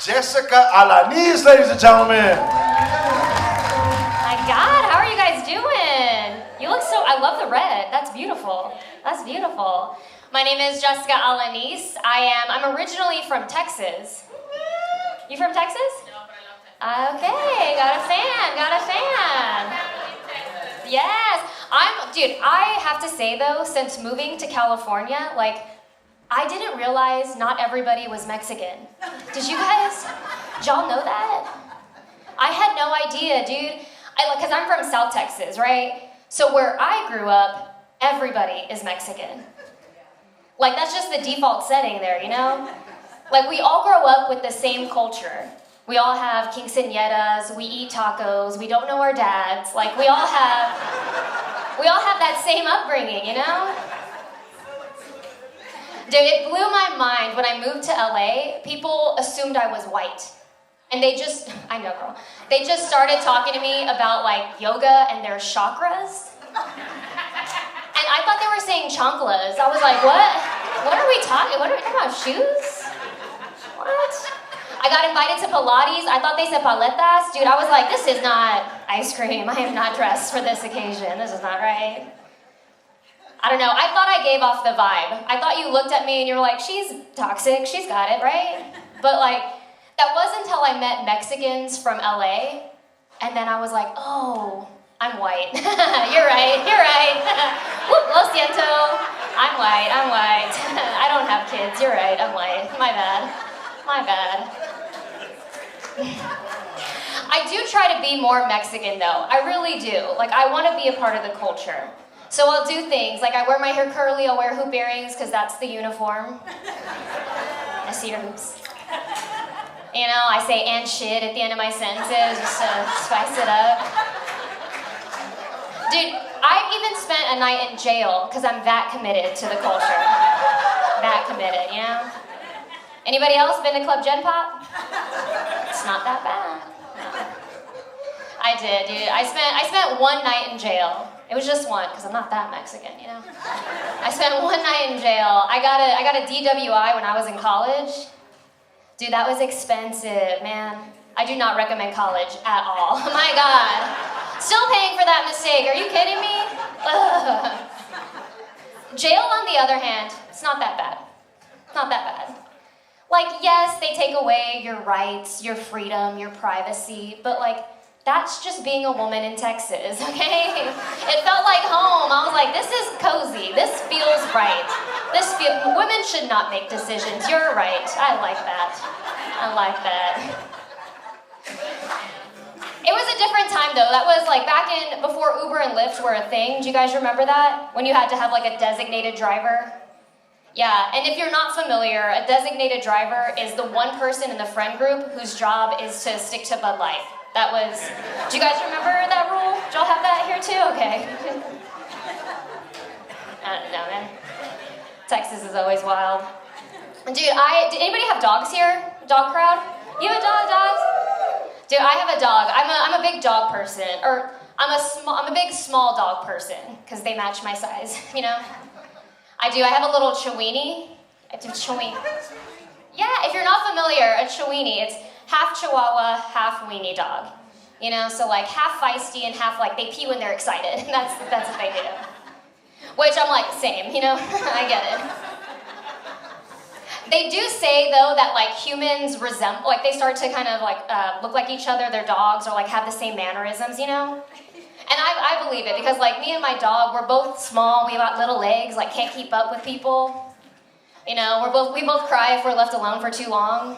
Jessica Alanis, ladies and gentlemen. My God, how are you guys doing? You look so, I love the red. That's beautiful. That's beautiful. My name is Jessica Alanis. I'm originally from Texas. You from Texas? No, but I love Texas. Okay, got a fan. Yes, I have to say though, since moving to California, like, I didn't realize not everybody was Mexican. Did y'all know that? I had no idea, dude. Because I'm from South Texas, right? So where I grew up, everybody is Mexican. Like, that's just the default setting there, you know? Like, we all grow up with the same culture. We all have quinceañeras, we eat tacos, we don't know our dads. Like, we all have that same upbringing, you know? Dude, it blew my mind when I moved to LA. People assumed I was white. And they just started talking to me about like yoga and their chakras. And I thought they were saying chanclas. I was like, what? What are we talking about, shoes? What? I got invited to Pilates. I thought they said paletas. Dude, I was like, this is not ice cream. I am not dressed for this occasion. This is not right. I don't know. I thought I gave off the vibe. I thought you looked at me and you were like, she's toxic. She's got it, right? But like, that wasn't until I met Mexicans from LA. And then I was like, oh, I'm white. You're right. Whoop, lo siento. I'm white. I don't have kids. You're right. I'm white. My bad. I do try to be more Mexican though. I really do. Like, I want to be a part of the culture. So I'll do things, like I wear my hair curly, I'll wear hoop earrings, because that's the uniform. I see your hoops. You know, I say and shit at the end of my sentences, just to spice it up. Dude, I've even spent a night in jail, because I'm that committed to the culture. That committed, you know? Anybody else been to Club Gen Pop? It's not that bad. No. I did, dude. I spent one night in jail. It was just one, because I'm not that Mexican, you know? I spent one night in jail. I got a DWI when I was in college. Dude, that was expensive, man. I do not recommend college at all. My God. Still paying for that mistake. Are you kidding me? Ugh. Jail, on the other hand, it's not that bad. Not that bad. Like, yes, they take away your rights, your freedom, your privacy, but like, that's just being a woman in Texas, okay? It felt like home. I was like, this is cozy. This feels right. Women should not make decisions. You're right. I like that. It was a different time though. That was like back before Uber and Lyft were a thing. Do you guys remember that? When you had to have like a designated driver? Yeah, and if you're not familiar, a designated driver is the one person in the friend group whose job is to stick to Bud Light. Do you guys remember that rule? Did y'all have that here too? Okay. I don't know, man. Texas is always wild. Dude, did anybody have dogs here? Dog crowd? You have a dogs? Dude, I have a dog. I'm a big dog person. Or I'm a big small dog person, because they match my size, you know? I do. I have a little Chiweenie. Yeah, if you're not familiar, a Chiweenie, it's half Chihuahua, half weenie dog. You know, so like half feisty and half like they pee when they're excited. That's what they do. Which I'm like, same, you know? I get it. They do say though that like humans resemble, like they start to kind of like look like each other, their dogs, or like have the same mannerisms, you know? And I believe it, because like me and my dog, we're both small, we have got little legs, like can't keep up with people. You know, we both cry if we're left alone for too long.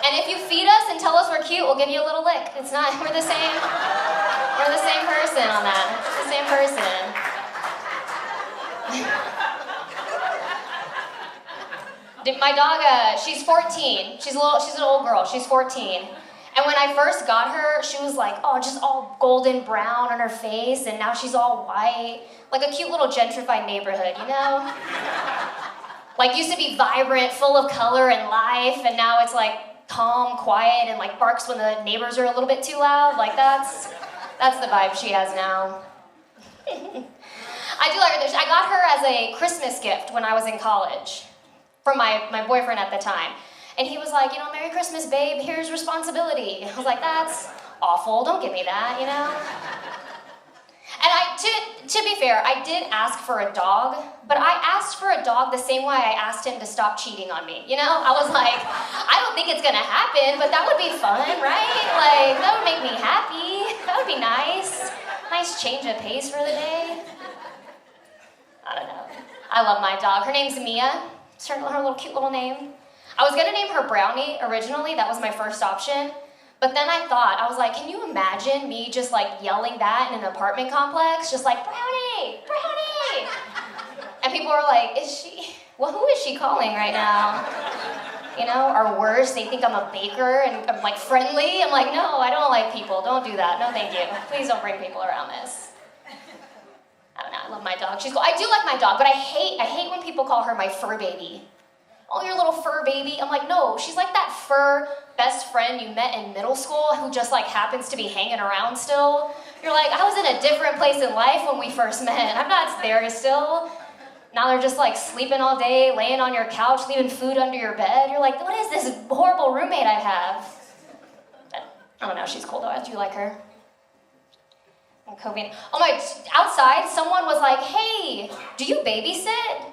And if you feed us and tell us we're cute, we'll give you a little lick. We're the same person on that. It's the same person. My dog, she's 14. She's an old girl. She's 14. And when I first got her, she was like, oh, just all golden brown on her face, and now she's all white. Like a cute little gentrified neighborhood, you know? Like, used to be vibrant, full of color and life, and now it's like calm, quiet, and like barks when the neighbors are a little bit too loud. Like, that's the vibe she has now. I do like her. I got her as a Christmas gift when I was in college from my boyfriend at the time. And he was like, Merry Christmas, babe, here's responsibility. I was like, that's awful, don't give me that, And to be fair, I did ask for a dog, but I asked for a dog the same way I asked him to stop cheating on me, I was like, I don't think it's gonna happen, but that would be fun, right? Like, that would make me happy. That would be nice. Nice change of pace for the day. I don't know. I love my dog. Her name's Mia. It's her little cute little name. I was gonna name her Brownie originally. That was my first option. But then I was like, can you imagine me just like yelling that in an apartment complex? Just like, Brownie, Brownie. And people are like, who is she calling right now? Or worse, they think I'm a baker and I'm like friendly. I'm like, no, I don't like people. Don't do that. No, thank you. Please don't bring people around this. I don't know, I love my dog. She's cool. I do like my dog, but I hate when people call her my fur baby. Oh, your little fur baby. I'm like, no, she's like that fur best friend you met in middle school who just like happens to be hanging around still. You're like, I was in a different place in life when we first met. I'm not there still. Now they're just like sleeping all day, laying on your couch, leaving food under your bed. You're like, what is this horrible roommate I have? I don't know, she's cool though. Do you like her? Covina. Oh my, outside someone was like, hey, do you babysit?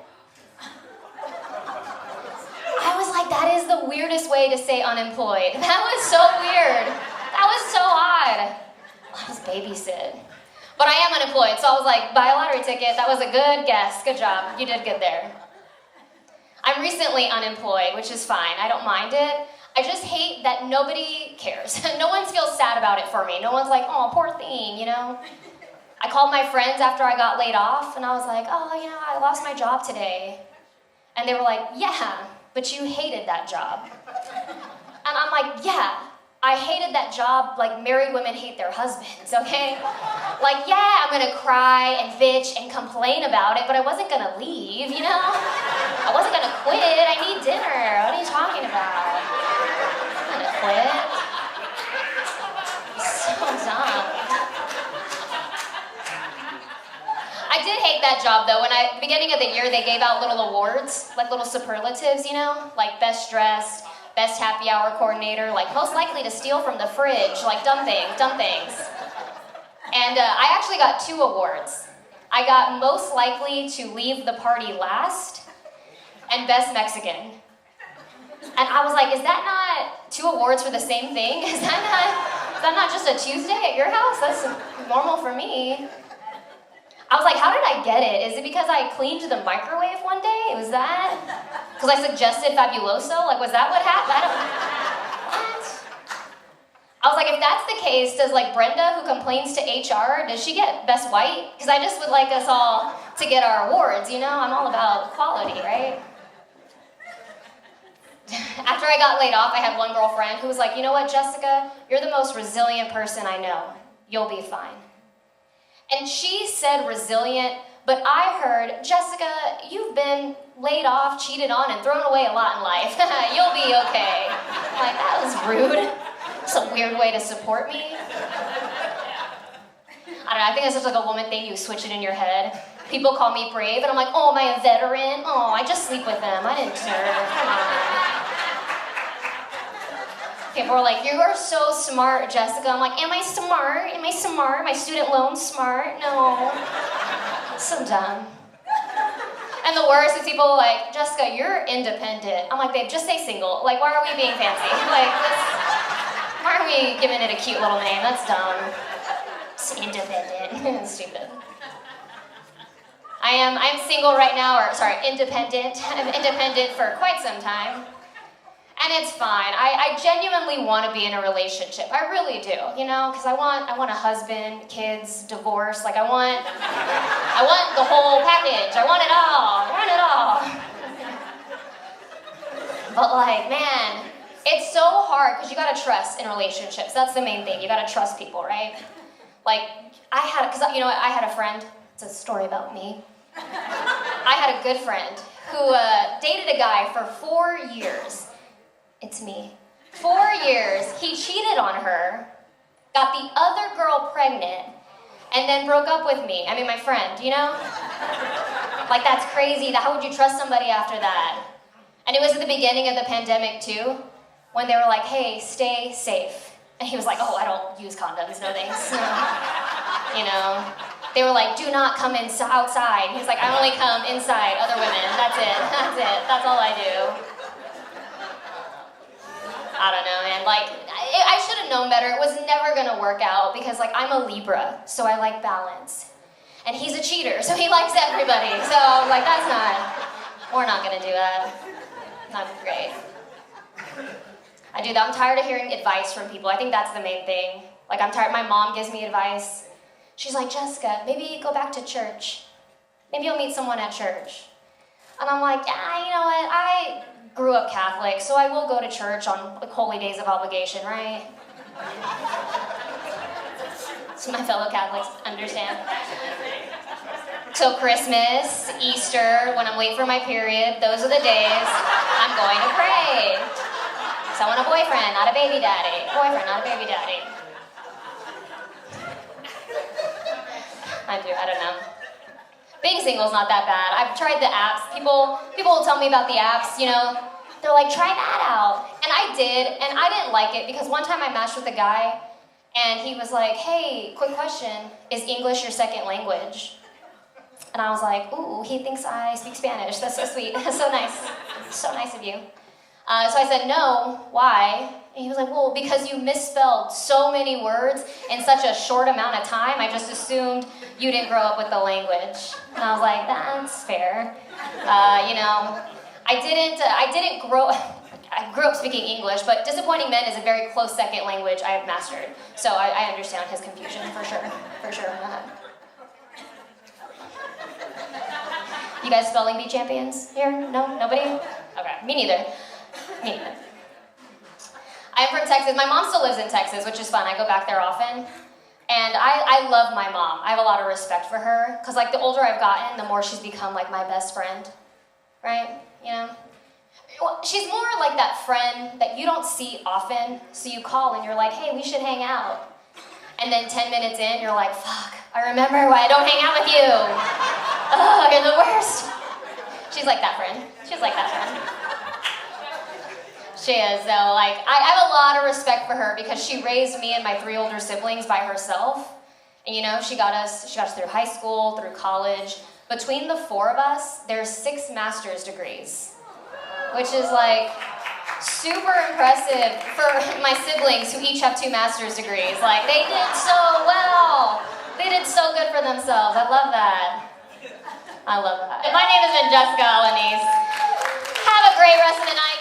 I was like, that is the weirdest way to say unemployed. That was so weird. That was so odd. I was babysit. But I am unemployed, so I was like, buy a lottery ticket. That was a good guess. Good job. You did good there. I'm recently unemployed, which is fine. I don't mind it. I just hate that nobody cares. No one feels sad about it for me. No one's like, oh, poor thing, I called my friends after I got laid off, and I was like, oh, I lost my job today. And they were like, yeah, but you hated that job. And I'm like, yeah, I hated that job like married women hate their husbands, okay? Like, yeah, I'm gonna cry and bitch and complain about it, but I wasn't gonna leave, I wasn't gonna quit. I need dinner. What are you talking about? I'm gonna quit. So dumb. I did hate that job though. At the beginning of the year, they gave out little awards, like little superlatives, like best dressed, best happy hour coordinator, like most likely to steal from the fridge, like dumb things. And I actually got 2 awards. I got most likely to leave the party last and best Mexican. And I was like, is that not 2 awards for the same thing? Is that not just a Tuesday at your house? That's normal for me. I was like, how did I get it? Is it because I cleaned the microwave one day? Was that? Because I suggested Fabuloso? Like, was that what happened? What? I was like, if that's the case, does like Brenda, who complains to HR, does she get best white? Because I just would like us all to get our awards, I'm all about quality, right? After I got laid off, I had one girlfriend who was like, you know what, Jessica? You're the most resilient person I know. You'll be fine. And she said resilient, but I heard, Jessica, you've been laid off, cheated on, and thrown away a lot in life. You'll be okay. I'm like, that was rude. It's a weird way to support me. I don't know, I think it's just like a woman thing, you switch it in your head. People call me brave, and I'm like, oh, am I a veteran? Oh, I just sleep with them. I didn't serve. Come on. People are like, you are so smart, Jessica. I'm like, am I smart? Am I smart? My student loan smart? No. So dumb. And the worst is people like, Jessica, you're independent. I'm like, babe, just say single. Like, why are we being fancy? Like, why are we giving it a cute little name? That's dumb. It's independent. Stupid. I'm single right now, independent. I'm independent for quite some time. And it's fine. I genuinely want to be in a relationship. I really do, because I want a husband, kids, divorce. Like I want the whole package. I want it all. But like, man, it's so hard because you gotta trust in relationships. That's the main thing. You gotta trust people, right? Like I had a friend. It's a story about me. I had a good friend who dated a guy for 4 years. It's me. 4 years, he cheated on her, got the other girl pregnant, and then broke up with me. I mean, my friend, Like, that's crazy. How would you trust somebody after that? And it was at the beginning of the pandemic too, when they were like, hey, stay safe. And he was like, oh, I don't use condoms, no thanks. You know, they were like, do not come outside. He was like, I only come inside other women, that's it, that's all I do. I don't know, man, like, I should have known better. It was never gonna work out because, like, I'm a Libra, so I like balance. And he's a cheater, so he likes everybody. So, like, we're not gonna do that. Not great. I do that. I'm tired of hearing advice from people. I think that's the main thing. Like, I'm tired. My mom gives me advice. She's like, Jessica, maybe go back to church. Maybe you'll meet someone at church. And I'm like, yeah, you know what? I grew up Catholic, so I will go to church on like, holy days of obligation, right? So my fellow Catholics understand. So Christmas, Easter, when I'm late for my period, those are the days I'm going to pray. So I want a boyfriend, not a baby daddy. Boyfriend, not a baby daddy. I don't know. Being single's not that bad. I've tried the apps. People will tell me about the apps, you know. They're like, try that out. And I did, and I didn't like it because one time I matched with a guy and he was like, hey, quick question, is English your second language? And I was like, ooh, he thinks I speak Spanish. That's so sweet. That's so nice. So nice of you. So I said, no, why? And he was like, well, because you misspelled so many words in such a short amount of time, I just assumed you didn't grow up with the language. And I was like, that's fair. You know, I grew up speaking English, but disappointing men is a very close second language I have mastered. So I understand his confusion, for sure. You guys spelling bee champions here? No? Nobody? Okay, me neither. I'm from Texas. My mom still lives in Texas, which is fun. I go back there often. And I love my mom. I have a lot of respect for her. Because, like, the older I've gotten, the more she's become, like, my best friend. Right? You know? Well, she's more like that friend that you don't see often. So you call and you're like, hey, we should hang out. And then 10 minutes in, you're like, fuck, I remember why I don't hang out with you. Oh, you're the worst. She's like that friend. She is, though. Like, I have a lot of respect for her because she raised me and my 3 older siblings by herself. And, you know, she got us through high school, through college. Between the 4 of us, there's 6 master's degrees, which is, like, super impressive for my siblings who each have 2 master's degrees. Like, they did so well. They did so good for themselves. I love that. My name is Jessica Alanis. Have a great rest of the night.